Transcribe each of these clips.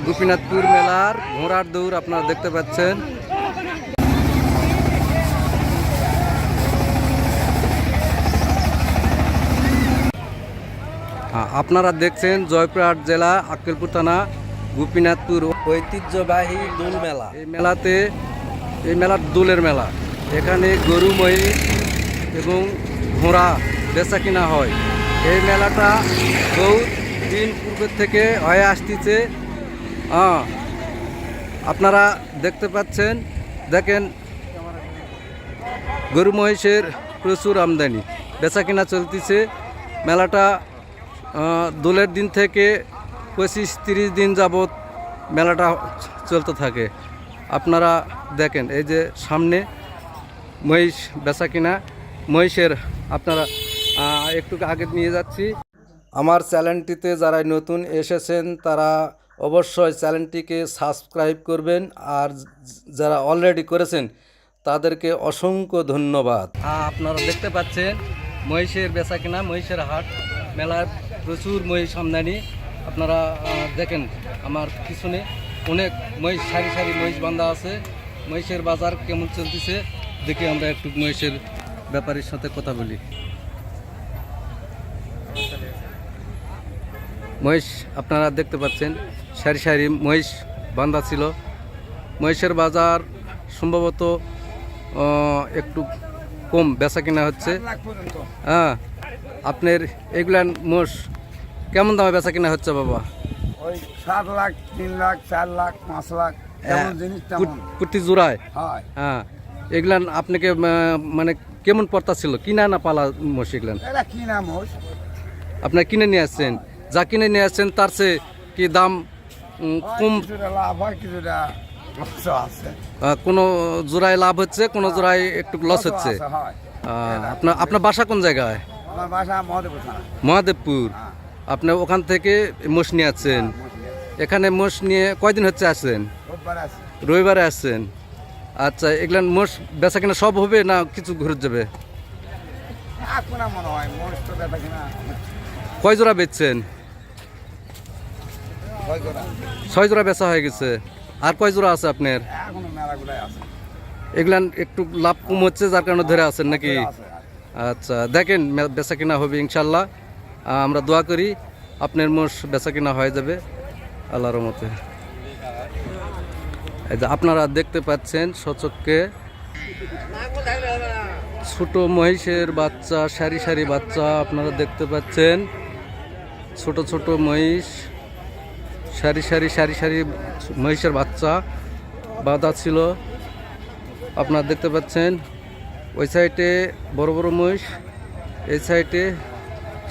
গোপীনাথপুর মেলার ঘোড়ার দৌড় আপনারা দেখতে পাচ্ছেন। আপনারা দেখছেন জয়পুরহাট জেলা আক্কেলপুর থানা গোপীনাথপুর ঐতিহ্যবাহী দোল মেলা। এই মেলার দোলের মেলা। এখানে গরু মহিষ এবং ঘোড়া বেচা কিনা হয়। এই মেলাটা বহুত দিন পূর্বের থেকে হয়ে আসতেছে। আপনারা দেখতে পাচ্ছেন, দেখেন গরু মহিষের প্রচুর আমদানি, বেচা কিনা চলতেছে। মেলাটা দোলের দিন থেকে 25-30 দিন যাবৎ মেলাটা চলতে থাকে। আপনারা দেখেন এই যে সামনে মহিষ বেচা কিনা, মহিষের আপনারা একটু আগে নিয়ে যাচ্ছি। আমার চ্যানেলটিতে যারা নতুন এসেছেন তারা অবশ্যই চ্যানেলটিকে সাবস্ক্রাইব করবেন, আর যারা অলরেডি করেছেন তাদেরকে অসংখ্য ধন্যবাদ। আপনারা দেখতে পাচ্ছেন মহিষের বেচা কিনা, মহিষের হাট মেলার প্রচুর মহিষ আমদানি। আপনারা দেখেন আমার পিছনে অনেক মহিষ, সারি সারি মহিষ বাঁধা আছে। মহিষের বাজার কেমন চলতেছে দেখে আমরা একটু মহিষের ব্যাপারীর সাথে কথা বলি। মহিষ আপনারা দেখতে পাচ্ছেন, সারি সারি মহিষ বাঁধা ছিল। মহিষের বাজার সম্ভবত একটু কম বেচা কিনা হচ্ছে। আপনার এগুলান মোষ কেমন দামে বেচা কিনা হচ্ছে বাবা? ওই 7 লাখ, 3 লাখ, 4 লাখ, 5 লাখ প্রতি জোড়ায়। এগুলান আপনাকে মানে কেমন পড়তা ছিল, কিনা না পালা মোষ? এগুলান কিনা মোষ। আপনার কিনে নিয়ে আসছেন, যা কিনে নিয়ে আসছেন তার চেয়ে কি দাম কম? লাভ হয়, কিছুটা লস আছে। কোনো জোড়ায় লাভ হচ্ছে, কোনো জোড়ায় একটু লস হচ্ছে। আপনার বাসা কোন জায়গায়? আমার বাসা মহাদেবপুর। আপনি ওখান থেকে মোষ নিয়ে আসছেন। এখানে মোষ নিয়ে কয়দিন হচ্ছে আসছেন? রবিবারে আসছেন। আচ্ছা, এগুলো মোষ বেচা কিনা সব হবে না কিছু ঘুরে যাবে? কয় জোড়া বেচছেন? 6 জোড়া বেচা হয়ে গেছে। আর কয় জোড়া আছে আপনার? এগুলান একটু লাভ কম হচ্ছে যার কারণে ধরে আছেন নাকি? আচ্ছা, দেখেন বেচা কিনা হবে ইনশাল্লাহ। আমরা দোয়া করি আপনার মোষ বেচা কিনা হয়ে যাবে আল্লাহর রহমতে। এই যে আপনারা দেখতে পাচ্ছেন সচক্ষে ছোট মহিষের বাচ্চা, সারি সারি বাচ্চা আপনারা দেখতে পাচ্ছেন। ছোট ছোট মহিষ, সারি সারি সারি সারি মহিষের বাচ্চা বাঁধা ছিল। আপনারা দেখতে পাচ্ছেন ওই সাইডে বড় বড় মহিষ, এই সাইডে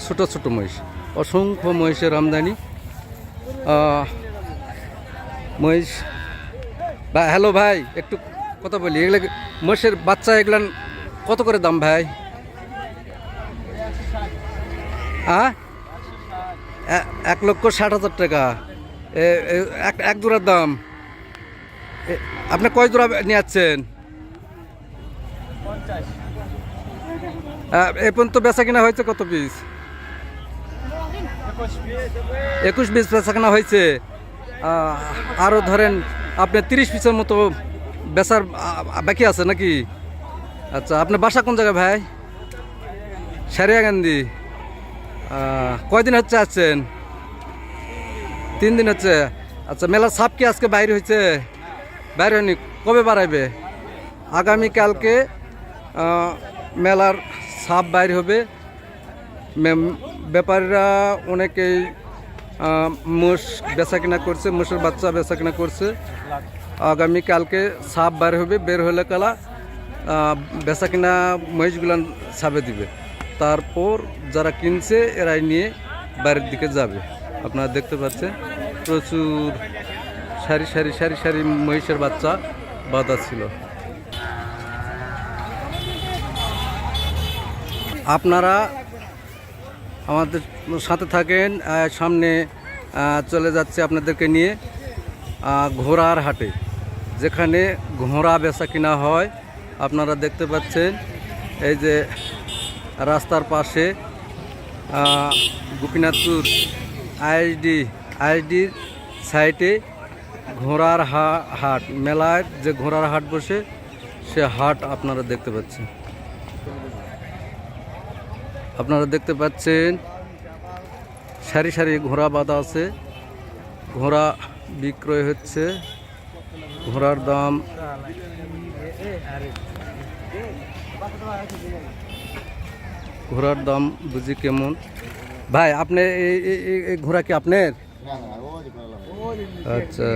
ছোট ছোট মহিষ। অসংখ্য মহিষের আমদানি। মহিষ হ্যালো ভাই, একটু কথা বলি। এগুলো মহিষের বাচ্চা, এগুলান কত করে দাম ভাই? 1,60,000 টাকা এক জোড়ার দাম। আপনি কয় জোড়া নিয়ে যাচ্ছেন? এ পর্যন্ত বেচা কিনা হয়েছে কত পিস? 21 পিস বেচা কিনা হয়েছে। আরও ধরেন আপনি 30 পিসের মতো বেচার বাকি আছে নাকি? আচ্ছা, আপনার বাসা কোন জায়গায় ভাই? সারিয়াকান্দি। কয়দিন হচ্ছে আসছেন? 3 দিন হচ্ছে। আচ্ছা, মেলার ছাপ কি আজকে বাইরে হয়েছে? বাইরে হয়নি, কবে বাড়াইবে? আগামীকালকে মেলার ছাপ বাইর হবে। ব্যাপারীরা অনেকেই মোষ বেচা কিনা করছে, মোষের বাচ্চা বেচা কিনা করছে। আগামীকালকে ছাপ বাইর হবে, বের হলে কালা বেচা কিনা মহিষগুলান ছাপে দিবে। তারপর যারা কিনছে এরাই নিয়ে বাইরের দিকে যাবে। আপনারা দেখতে পাচ্ছেন প্রচুর সারি সারি সারি সারি মহিষের বাচ্চা বাঁধা ছিল। আপনারা আমাদের সাথে থাকেন। সামনে চলে যাচ্ছে আপনাদেরকে নিয়ে ঘোড়ার হাটে, যেখানে ঘোড়া বেচা কিনা হয়। আপনারা দেখতে পাচ্ছেন এই যে রাস্তার পাশে গোপীনাথপুর আইএসডির সাইডে ঘোড়ার হাট, মেলায় যে ঘোড়ার হাট বসে সে হাট আপনারা দেখতে পাচ্ছেন। আপনারা দেখতে পাচ্ছেন সারি সারি ঘোড়া বাঁধা আছে, ঘোড়া বিক্রয় হচ্ছে। ঘোড়ার দাম বুঝি কেমন। ভাই আপনি এই ঘোড়া কি আপনার? আচ্ছা,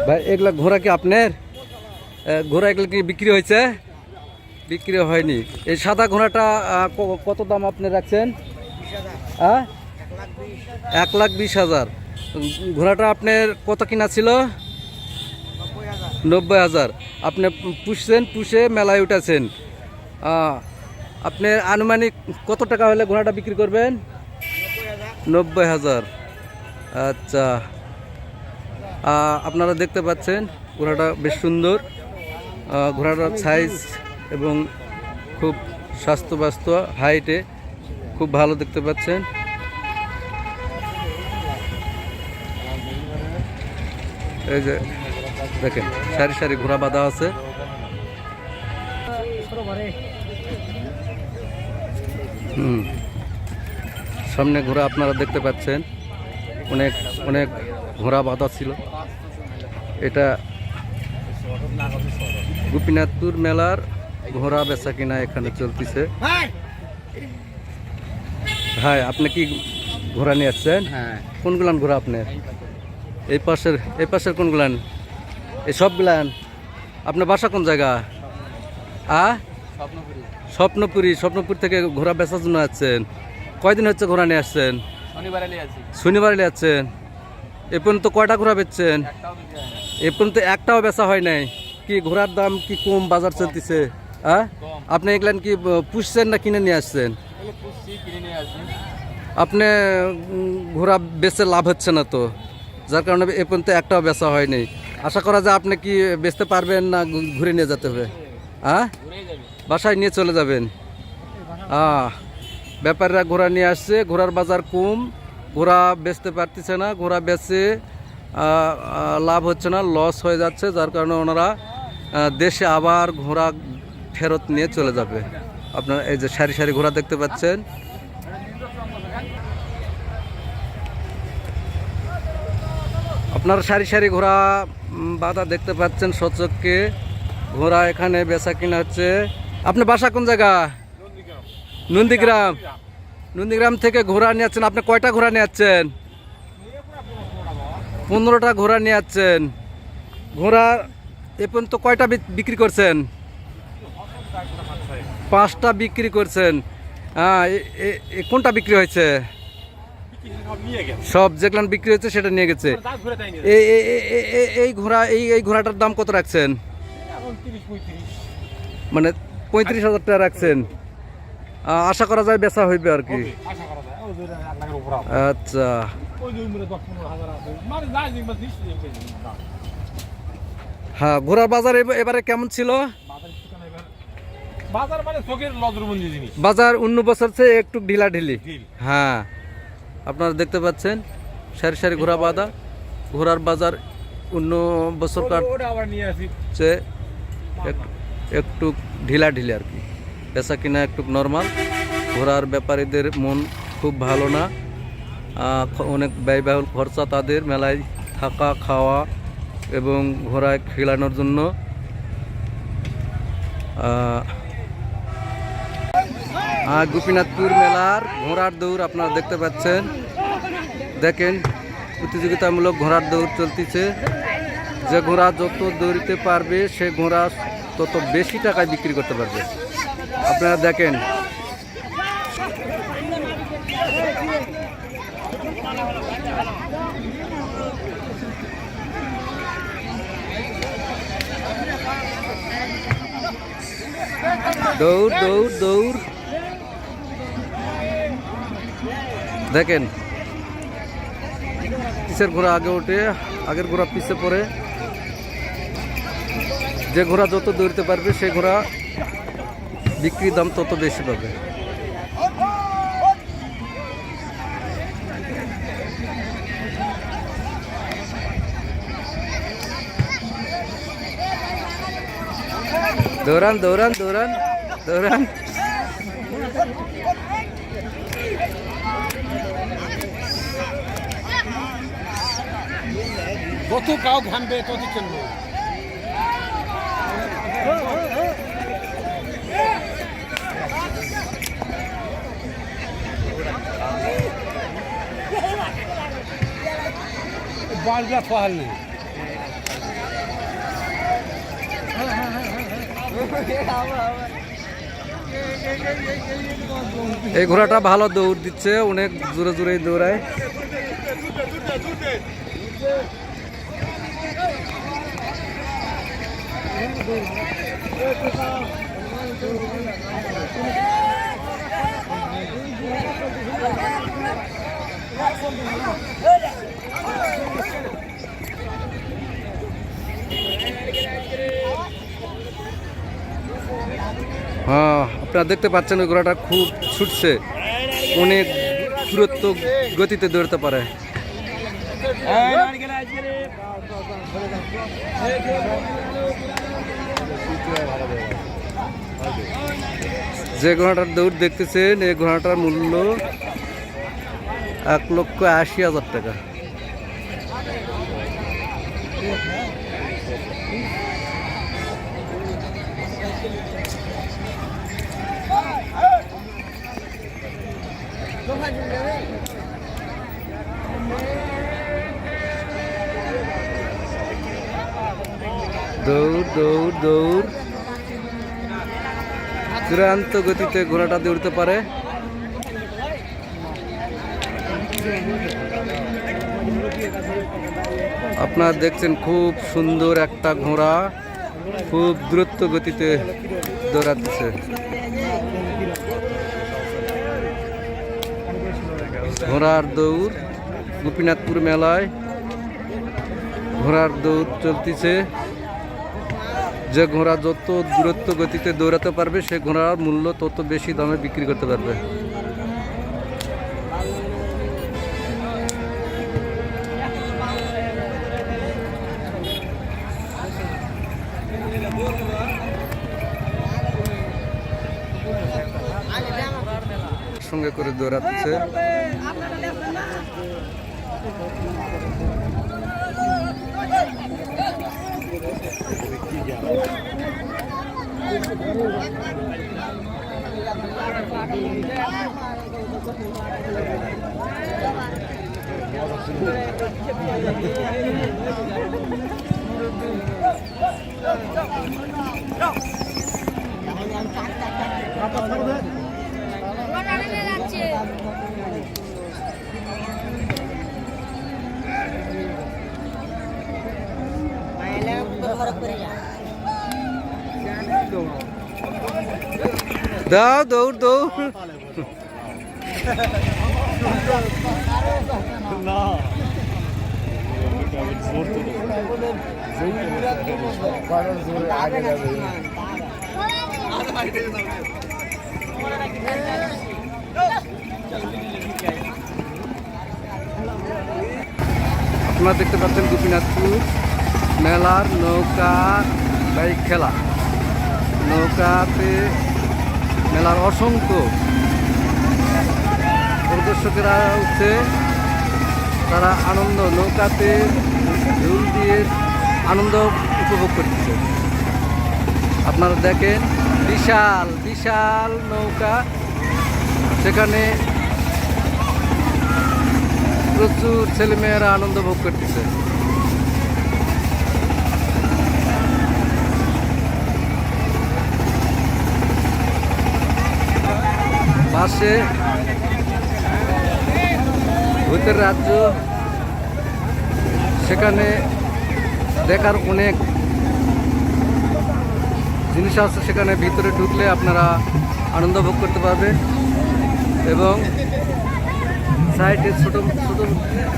ভাই এগুলা ঘোড়া কি আপনার? ঘোড়া এগুলো কি বিক্রি হয়েছে? বিক্রি হয়নি। এই সাদা ঘোড়াটা কত দাম আপনি রাখছেন? 1,20,000। ঘোড়াটা আপনার কত কিনা ছিল? 90,000। আপনি পুষে মেলায় উঠেছেন। আপনি আনুমানিক কত টাকা হলে ঘোড়াটা বিক্রি করবেন? 90,000। আচ্ছা, আপনারা দেখতে পাচ্ছেন ঘোড়াটা বেশ সুন্দর। ঘোড়াটার সাইজ এবং খুব স্বাস্থ্য হাইটে খুব ভালো দেখতে পাচ্ছেন। এই যে দেখেন সারি সারি ঘোড়া বাঁধা আছে। সামনে ঘোড়া আপনারা দেখতে পাচ্ছেন, অনেক অনেক ঘোড়া বাঁধা ছিল। এটা গোপীনাথপুর মেলার ঘোড়া বেচা কিনা এখানে চলতেছে। ভাই আপনি কি ঘোড়া নিয়ে আসছেন? কোনগুলান ঘোড়া আপনার? এই পাশের কোনগুলান? এই সবগুলান? আপনার বাসা কোন জায়গা? স্বপ্নপুর থেকে ঘোড়া বেচার জন্য আসছেন? কয়দিন হচ্ছে ঘোড়া নিয়ে আসছেন? শনিবার নিয়ে আসছেন। এ পর্যন্ত কয়টা ঘোড়া বেচছেন? এ পর্যন্ত একটাও বেচা হয় নাই। কি ঘোড়ার দাম কি কম বাজার চলতেছে? আপনি এগুলান কি পুষছেন না কিনে নিয়ে আসছেন? আপনি ঘোড়া বেচে লাভ হচ্ছে না তো, যার কারণে এ পর্যন্ত একটাও বেচা হয়নি। আশা করা যায় আপনি কি বেচতে পারবেন না ঘুরে নিয়ে যেতে হবে? বাসায় নিয়ে চলে যাবেন? ব্যাপারীরা ঘোড়া নিয়ে আসছে, ঘোড়ার বাজার কম, ঘোড়া বেচতে পারতেছে না, ঘোড়া বেচে লাভ হচ্ছে না, লস হয়ে যাচ্ছে, যার কারণে ওনারা দেশে আবার ঘোড়া ফেরত নিয়ে চলে যাবে। আপনারা এই যে সারি সারি ঘোড়া দেখতে পাচ্ছেন। আপনারা সারি সারি ঘোড়া বাঁধা দেখতে পাচ্ছেন সচক্ষে। ঘোড়া এখানে বেচা কিনা হচ্ছে। আপনি বাসা কোন জায়গা? নন্দীগ্রাম থেকে ঘোড়া নিয়ে যাচ্ছেন। আপনি কয়টা ঘোড়া নিয়ে যাচ্ছেন? 15টা ঘোড়া নিয়ে যাচ্ছেন। ঘোড়া এ পর্যন্ত কয়টা বিক্রি করছেন? 5টা বিক্রি করছেন। কোনটা বিক্রি হয়েছে? সব যেগুলো বিক্রি হয়েছে সেটা নিয়ে গেছে। এই ঘোড়াটার দাম কত রাখছেন? মানে 35,000 টাকা রাখছেন। আশা করা যায় বেচা হইবে আর কি। আচ্ছা, হ্যাঁ, ঘোড়ার বাজার এবারে কেমন ছিল? বাজার অন্য বছর চেয়ে একটু ঢিলাঢিলি। হ্যাঁ, আপনারা দেখতে পাচ্ছেন সারি সারি ঘোড়া বাঁধা। ঘোড়ার বাজার অন্য বছর চেয়ে একটু ঢিলাঢিলি আর কি, বেচা কিনা একটু নর্মাল। ঘোড়ার ব্যাপারীদের মন খুব ভালো না, অনেক ব্যয়বহুল খরচা তাদের মেলায় থাকা খাওয়া এবং ঘোড়ায় খেলানোর জন্য। গোপীনাথপুর মেলার ঘোড়ার দৌড় আপনারা দেখতে পাচ্ছেন। দেখেন প্রতিযোগিতামূলক ঘোড়ার দৌড় চলতেছে। যে ঘোড়া যত দৌড়িতে পারবে সে ঘোড়া তত বেশি টাকায় বিক্রি করতে পারবে। আপনারা দেখেন দৌড় দৌড় দৌড়। দেখেন কিসের ঘোড়া আগে ওঠে, আগের ঘোড়া পিছে পড়ে। যে ঘোড়া যত দৌড়তে পারবে সেই ঘোড়া বিক্রির দাম তত বেশি পাবে। দৌড়ান দৌড়ান দৌড়ান দৌড়ান। যত কাউ ঘামবে তত চলবে। বালটা ফল নেই। এই ঘোড়াটা ভালো দৌড় দিচ্ছে, অনেক জোরে জোরেই দৌড়ায়। হ্যাঁ, আপনারা দেখতে পাচ্ছেন ওই ঘোড়াটা খুব ছুটছে, অনেক দূরত্ব গতিতে দৌড়তে পারে। যে ঘোড়াটার দৌড় দেখতেছেন এই ঘোড়াটার মূল্য 1,80,000 টাকা। দৌড় দৌড় দৌড়, চূড়ান্ত গতিতে ঘোড়াটা দৌড়তে পারে। আপনারা দেখছেন খুব সুন্দর একটা ঘোড়া, খুব দ্রুত গতিতে দৌড়াচ্ছে। ঘোড়ার দৌড় গোপীনাথপুর মেলায় ঘোড়ার দৌড় চলতেছে। যে ঘোড়া যত দূরত্ব গতিতে দৌড়াতে পারবে সে ঘোড়ার মূল্য তত বেশি দামে বিক্রি করতে পারবে। সঙ্গে করে দৌড়াচ্ছে। দাও দৌড় দৌড়। আপনারা দেখতে পাচ্ছেন গোপীনাথপুর মেলার নৌকা বাইক খেলা। নৌকাতে মেলার অসংখ্য পরিদর্শকেরা উঠছে, তারা আনন্দ নৌকাতে ঝুল দিয়ে আনন্দ উপভোগ করতেছে। আপনারা দেখেন বিশাল বিশাল নৌকা, সেখানে প্রচুর ছেলেমেয়েরা আনন্দ ভোগ করতেছে। পাশে ভূতের রাজ্য, সেখানে দেখার অনেক জিনিস আছে। সেখানে ভিতরে ঢুকলে আপনারা আনন্দ ভোগ করতে পারবেন এবং সাইডে ছোট ছোট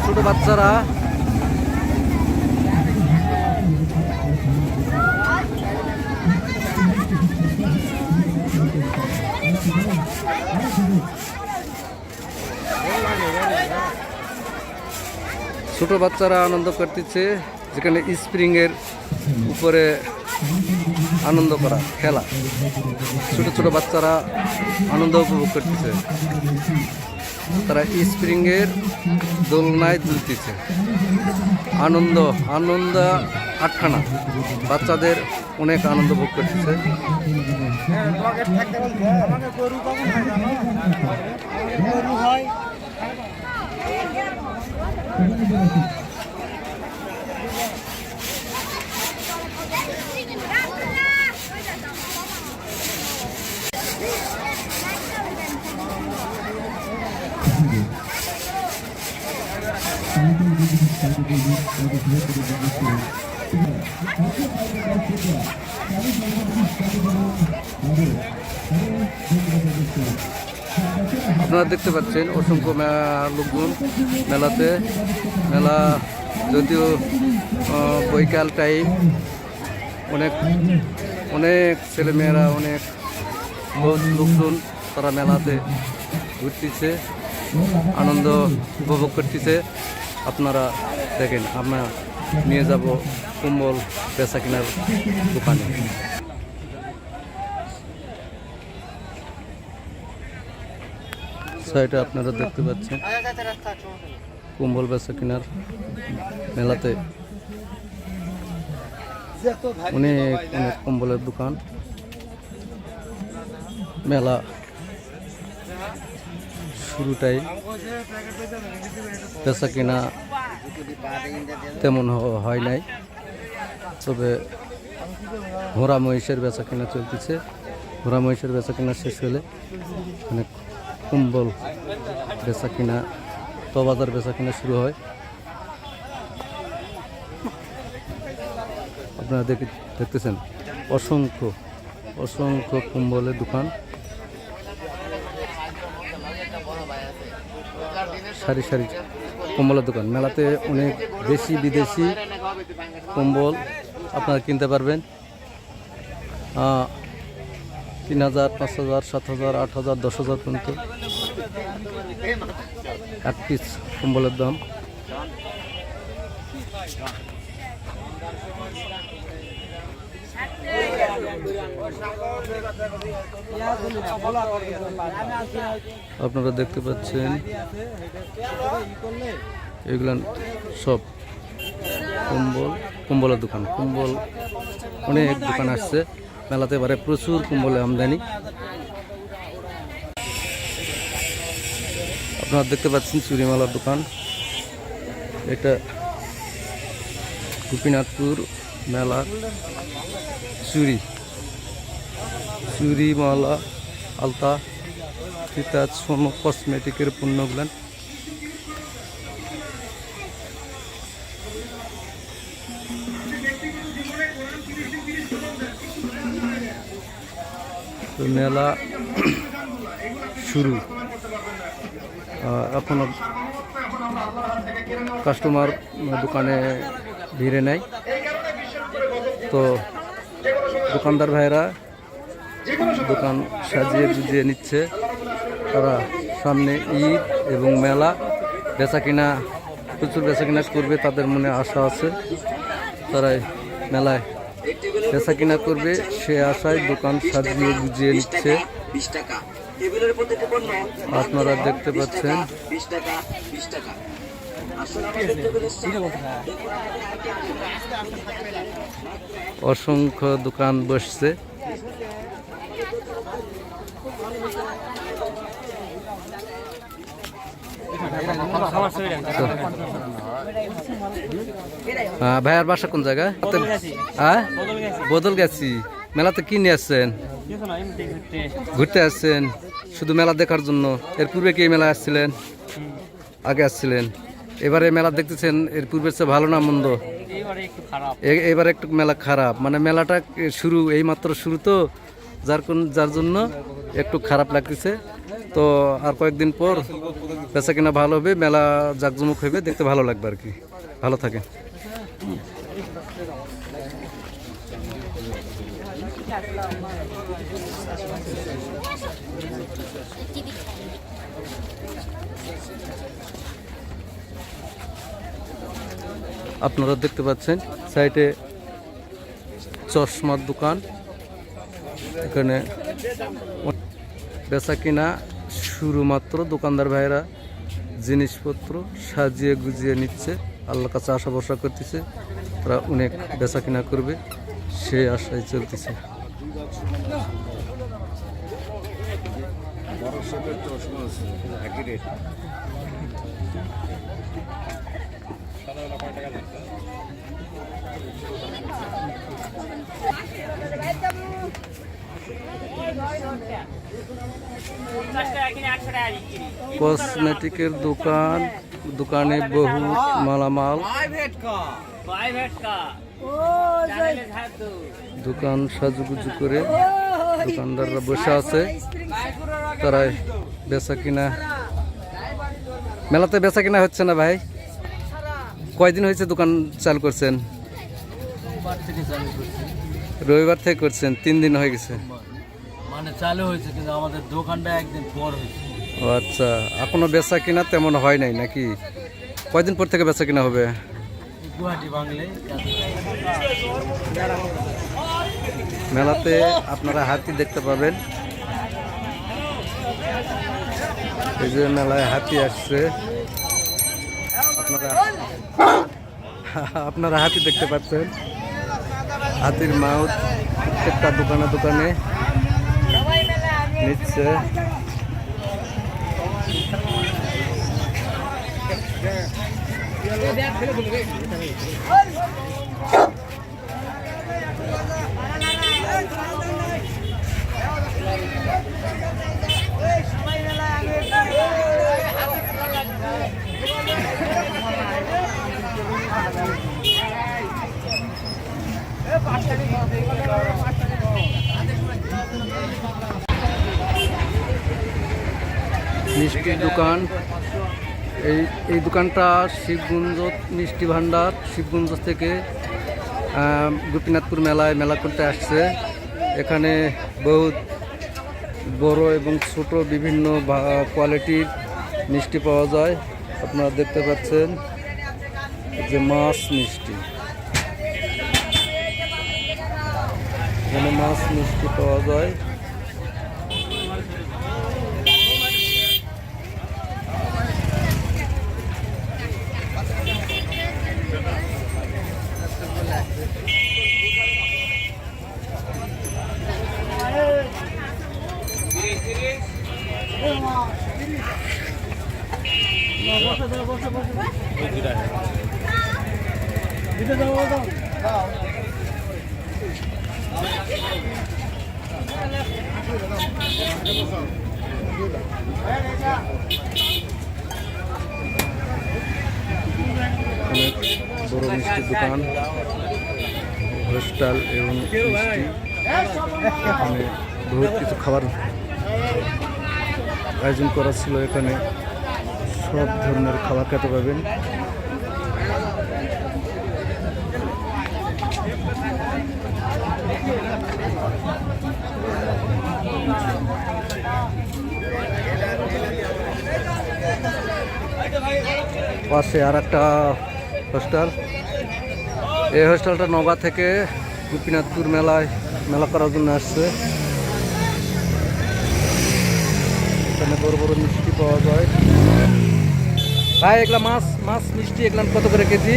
ছোট বাচ্চারা ছোট বাচ্চারা আনন্দ করতেছে, যেখানে স্প্রিং এর উপরে আনন্দ করা খেলা, ছোট ছোট বাচ্চারা আনন্দ উপভোগ করতেছে। তারা স্প্রিং এর দোলনায় দুলতেছে। আনন্দ আনন্দ আটখানা, বাচ্চাদের অনেক আনন্দ ভোগ করতেছে। আপনারা দেখতে পাচ্ছেন অসংখ্য লোকজন মেলাতে। মেলা যদিও বৈকাল টাইম, অনেক অনেক ছেলেমেয়েরা, অনেক লোকজন তারা মেলাতে ঘুরতেছে, আনন্দ উপভোগ করতেছে। আপনারা দেখেন, আমরা নিয়ে যাব কম্বল বেচা কেনার দোকানে। সাইডে আপনারা দেখতে পাচ্ছেন কম্বল বেচা কেনার মেলাতে অনেক অনেক কম্বলের দোকান। মেলা শুরুটাই বেচা কেনা তেমন হয় নাই, তবে ঘোড়া মহিষের বেচা কেনা চলতেছে। ঘোড়া মহিষের বেচা কেনা শেষ হলে অনেক কম্বল বেচা কিনা, তবাজার বেচা কিনা শুরু হয়। আপনারা দেখতেছেন অসংখ্য অসংখ্য কম্বলের দোকান, সারি সারি কম্বলের দোকান। মেলাতে অনেক দেশি বিদেশি কম্বল আপনারা কিনতে পারবেন। 3000, 5000, 7000, 8000, 10000 পর্যন্ত এক পিস কম্বলের দাম। আপনারা দেখতে পাচ্ছেন এগুলা সব কম্বলের দোকান। কম্বল অনেক দোকান আসছে মেলাতে, এবারে প্রচুর কম্বলের আমদানি। আপনারা দেখতে পাচ্ছেন চুরিমালার দোকান। এটা গোপীনাথপুর মেলার চুরি মালা, আলতা, ফিতা, সোনো, কসমেটিকের পণ্যগুলো। মেলা শুরু, এখনো কাস্টমার দোকানে ভিড়ে নেই, তো দোকানদার ভাইরা দোকান সাজিয়ে গুজিয়ে নিচ্ছে। তারা সামনে ঈদ এবং মেলা, বেচা কিনা প্রচুর বেচা কিনা করবে, তাদের মনে আশা আছে। তারাই মেলায় বেচা কিনা করবে, সে আশায় দোকান সাজিয়ে গুজিয়ে নিচ্ছে। আপনারা দেখতে পাচ্ছেন অসংখ্য দোকান বসছে। ভাইয়ার বাসা কোন জায়গায়? বদল গেছি। মেলাতে কি নিয়ে আসছেন? ঘুরতে আসছেন শুধু মেলা দেখার জন্য? এর পূর্বে কি মেলা আসছিলেন? আগে আসছিলেন, এবারে মেলা দেখতেছেন। এর পূর্বের চেয়ে ভালো না মন্দ? এবারে একটু মেলা খারাপ, মানে মেলাটা শুরু, এই মাত্র শুরু, তো যার জন্য একটু খারাপ লাগতেছে। তো আর কয়েকদিন পর বেচা কিনা ভালো হবে, মেলা জাঁকজমক হবে, দেখতে ভালো লাগবে আর কি। ভালো থাকে। আপনারা দেখতে পাচ্ছেন সাইডে চশমার দোকান, এখানে বেচা কিনা শুরুমাত্র। দোকানদার ভাইরা জিনিসপত্র সাজিয়ে গুজিয়ে নিচ্ছে, আল্লাহর কাছে আশা ভরসা করতেছে তারা অনেক বেচা কিনা করবে, সে আশায় চলতেছে। কসমেটিকের দোকান, দোকানে বহু মালামাল, দোকান সাজুগুজু করে দোকানদাররা বসে আছে, তারাই বেচা কিনা। মেলাতে বেচা কিনা হচ্ছে না ভাই? কয়দিন হয়েছে দোকান চালু করছেন? রবিবার থেকে করছেন, 3 দিন হয়ে গেছে। মানে চালু হয়েছে কিন্তু আমাদের দোকানটা একদিন পর হয়েছে। ও আচ্ছা, এখনো বেচা কিনা তেমন হয় নাই নাকি? কয়দিন পর থেকে বেচা কিনা হবে? গুয়াহাটি বাংলে মেলাতে আপনারা হাতি দেখতে পাবেন। এই যে মেলায় হাতি আসছে, আপনারা হাতি দেখতে পাচ্ছেন। হাতির মাউথ প্রত্যেকটা দোকানে দোকানে নিচ্ছে। মিষ্টির দোকান, এই দোকানটা শিবগঞ্জ মিষ্টি ভান্ডার, শিবগঞ্জ থেকে গোপীনাথপুর মেলায় মেলা করতে আসছে। এখানে বহুত বড় এবং ছোট বিভিন্ন কোয়ালিটির মিষ্টি পাওয়া যায়। আপনারা দেখতে পাচ্ছেন যে মাছ মিষ্টি, এখানে মাছ মিষ্টি পাওয়া যায়। অনেক বড় মিষ্টির দোকান, হোস্টেল এবং মিষ্টি, এখানে বহুত কিছু খাবার আয়োজন করা ছিল। এখানে সব ধরনের খাবার খেতে পাবেন। পাশে আর একটা হোস্টেল, এই হোস্টেলটা নওগাঁ থেকে গোপীনাথপুর মেলায় মেলা করার জন্য আসছে। এখানে বড় বড় মিষ্টি পাওয়া যায়। ভাই এগুলা মাছ মিষ্টি এগুলা কত করে কেজি?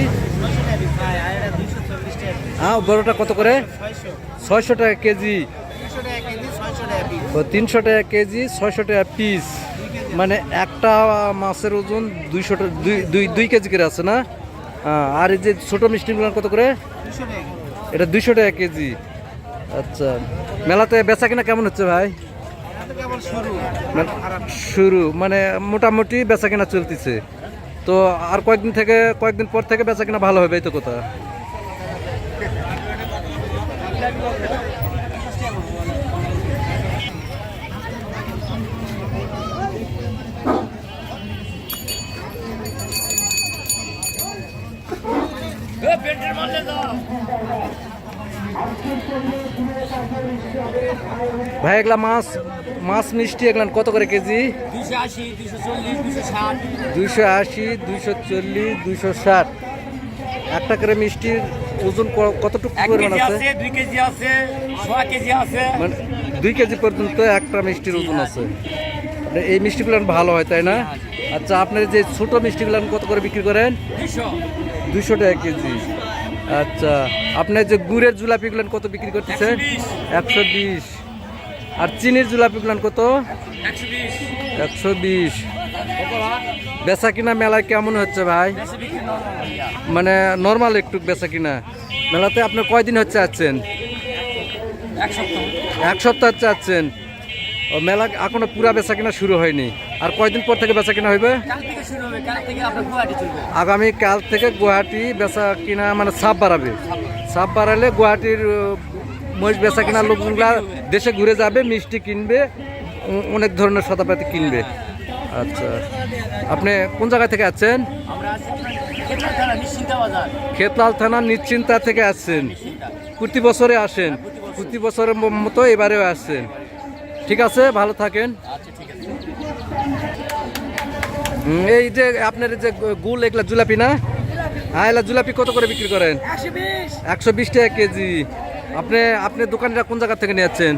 হ্যাঁ, বড়টা কত করে? 600 টাকা কেজি। 300 টাকা কেজি, 600 টাকা পিস। মানে একটা মাছের ওজন 2 কেজি করে আছে না? আর এই যে ছোট মিষ্টিগুলো কত করে? এটা 200 টাকা কেজি। আচ্ছা, মেলাতে বেচা কিনা কেমন হচ্ছে ভাই? শুরু মানে মোটামুটি বেচা কিনা চলতেছে। তো আর কয়েকদিন পর থেকে বেচা কিনা ভালো হবে, এই তো কথা। পেটের মধ্যে দাও। ভাই এগুলা মাছ মাছ মিষ্টি এগুলা কত করে কেজি? 280, 240, 260। 280, 240, 260। একটা করে মিষ্টির ওজন কতটুকু 1 পরিমাণ কেজি আছে? আছে, 2 কেজি আছে, 6 কেজি আছে। মানে 2 কেজি পর্যন্ত একটা মিষ্টির ওজন আছে। মানে এই মিষ্টিগুলো ভালো হয় তাই না? আচ্ছা, আপনার যে ছোট মিষ্টিগুলো কত করে বিক্রি করেন? 200। 200 টাকা কেজি। আচ্ছা, আপনার যে গুড়ের জুলাপিগুলো কত বিক্রি করতেছেন? 120। আর চিনির জুলাপিগুলো কত? 120। 120। বেচা কিনা মেলায় কেমন হচ্ছে ভাই? বেশি বিক্রি নরমাল। মানে নর্মাল একটু বেচা কিনা। মেলাতে আপনার কয়দিন হচ্ছে আছেন? 1 সপ্তাহ। 1 সপ্তাহ হচ্ছে আছেন। ও মেলা এখনো পুরা বেচা কিনা শুরু হয়নি। আর কয়দিন পর থেকে বেচা কিনা হইবে? কাল থেকে শুরু হবে, কাল থেকে আপনার গুয়াহাটি চলবে। আগামী কাল থেকে গুয়াহাটি বেচা কিনা মানে ছাপ বাড়াবে। ছাপ বাড়ালে গুয়াহাটির মহিষ বেচা কিনা লোকগুলা দেশে ঘুরে যাবে, মিষ্টি কিনবে, অনেক ধরনের সদাপাতি কিনবে। আচ্ছা, আপনি কোন জায়গা থেকে আছেন? আমরা আছি খেতলা থানা নিশ্চিন্তা বাজার। খেতলাল থানার নিশ্চিন্তা থেকে আসছেন। নিশ্চিন্তা। প্রতি বছরে আসেন, প্রতি বছরের মতো এবারেও আসছেন। ঠিক আছে, ভালো থাকেন। আচ্ছা, ঠিক আছে। এই যে আপনার যে গুল এগুলা জুলাপি না? হ্যাঁ, এগুলা জুলাপি কত করে বিক্রি করেন? 120 টাকা কেজি। আপনি দোকানটা কোন জায়গা থেকে নিয়েছেন?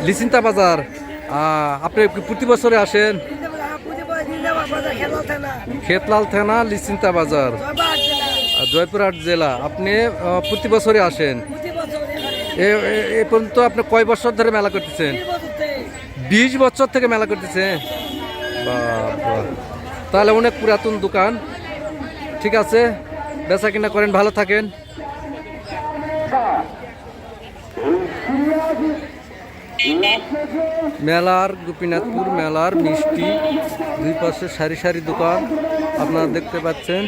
লিচিন্তা বাজার। আপনি কি প্রতি বছরে আসেন? খেতলাল থানা লিচিন্তা বাজার, জয়পুরহাট জেলা। আপনি প্রতি বছরে আসেন। এ পর্যন্ত আপনি কয় বছর ধরে মেলা করতেছেন? 20 বছর থেকে মেলা করতেছেন। বাবা, তাহলে অনেক পুরাতন দোকান। ঠিক আছে, বেচা কিনা করেন, ভালো থাকেন। মেলার গোপীনাথপুর মেলার মিষ্টি, দুই পাশে সারি সারি দোকান আপনারা দেখতে পাচ্ছেন।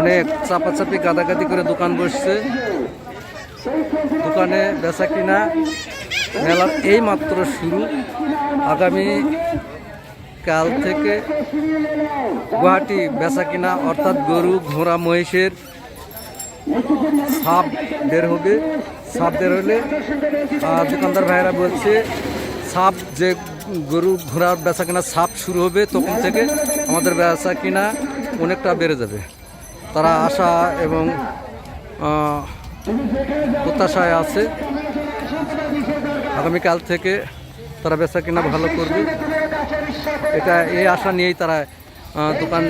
অনেক চাপাচাপি গাদাগাদি করে দোকান বসছে। দোকানে বেচা কিনা মেলার এই মাত্র শুরু। আগামী কাল থেকে গুয়াহাটি বেচা কিনা অর্থাৎ গরু ঘোড়া মহিষের সাপ বের হবে। সাপ বের হলে দোকানদার ভাইয়েরা বলছে সাপ যে গরু ঘোড়ার বেচা কিনা সাপ শুরু হবে, তখন থেকে আমাদের বেচা কিনা অনেকটা বেড়ে যাবে। তারা আশা এবং প্রত্যাশায় আছে আগামীকাল থেকে তারা বেচা কিনা ভালো করবে। এই আশা নিয়েই তারা দোকান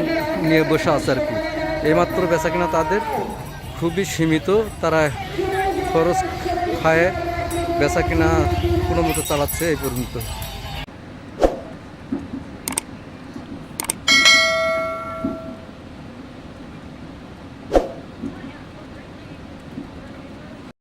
নিয়ে বসে আছে আর কি। এইমাত্র বেচা কিনা তাদের খুবই সীমিত। তারা খরচ খায় বেচা কিনা কোনো মতো চালাচ্ছে এই পর্যন্ত।